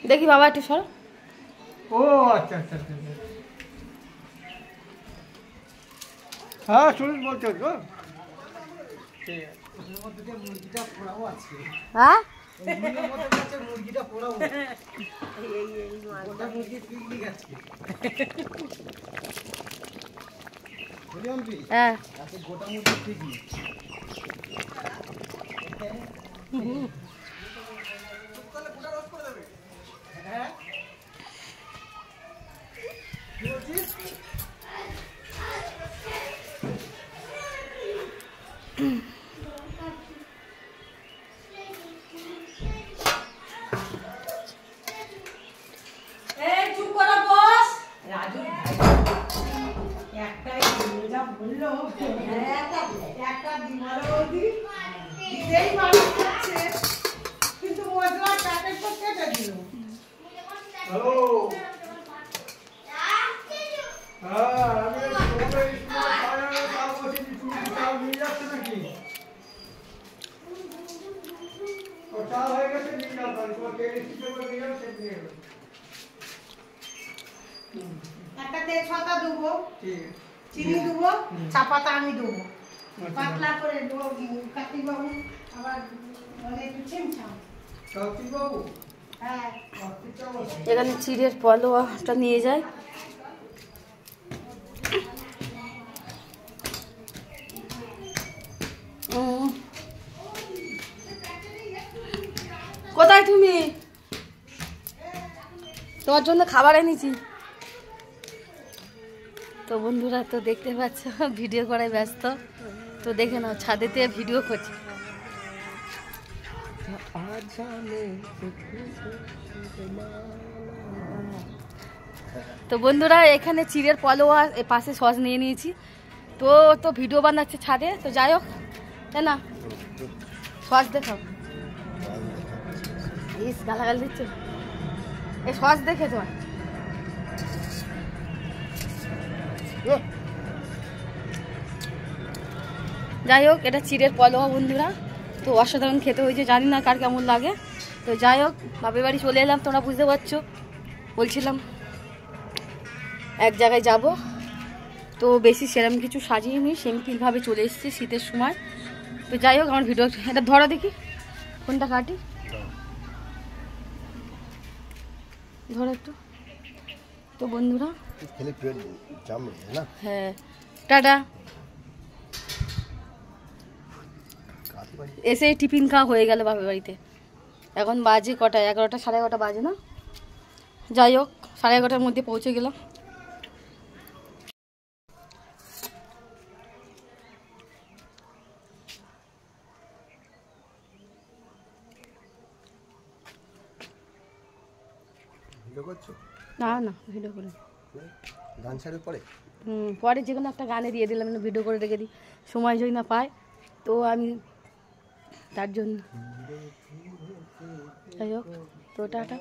দেখি বাবা একটু সর। ও আচ্ছা আচ্ছা আচ্ছা, হ্যাঁ সুনীল বলছো তো? মুরগিটা পোড়াও আছে। হ্যাঁ মুরগিটা পোড়াও মুরগির পিকনিক আছে। হ্যাঁ গোটা মুরগির পিকনিক। হ্যাঁ কি বলছিস? একটা তেজপাতা দেবো, চিনি দেবো, চা পাতা আমি দেবো, পাতলা করে দেবো। কার্তিক বাবু আবার একটু ছিমছাম। কার্তিক বাবু হ্যাঁ এখানে চিড়ের পলোয়াটা নিয়ে যায়। কোথায় তুমি? তোমার জন্য খাবার এনেছি। তো বন্ধুরা তো দেখতে পাচ্ছ ভিডিও করায় ব্যস্ত, তো দেখে নাও ছাদেতে ভিডিও করছি। তো বন্ধুরা এখানে চিড়ের পলোয়া পাশে সস নিয়ে নিয়েছি, তো ভিডিও বানাচ্ছে ছাদে। তো যাই হোক, তাই না? সস দেখাও। ইস গালাগাল দিচ্ছে, এই সস দেখে তোমার। যাই হোক, এটা চিড়ের পলোয়া বন্ধুরা, তো অসাধারণ খেতে হয়েছে, জানি না কার কেমন লাগে। তো যাই হোক, বাপের বাড়ি চলে এলাম, তোমরা বুঝতে পারছো। বলছিলাম এক জায়গায় যাব, তো বেশি সেরকম কিছু সাজিয়ে সিম্পলভাবে চলে এসেছি শীতের সময়। তো যাই হোক, আমার ভিডিও এটা ধরো দেখি, কোনটা কাটি, ধরো একটু। তো বন্ধুরা হ্যাঁ, টাটা। এসে টিফিন খাওয়া হয়ে গেল বাপের বাড়িতে। এখন বাজে কটা, 11টা 11:30 বাজে না? যাই হোক, 11:30টার মধ্যে পৌঁছে গেলাম। না না ভিডিও করে গান ছাড়ে পরে পরে যে কোনো একটা গানে দিয়ে দিলাম, ভিডিও করে রেখে দিই, সময় যদি না পায় তো আমি তার জন্য। যাই হোক, তো টাটা।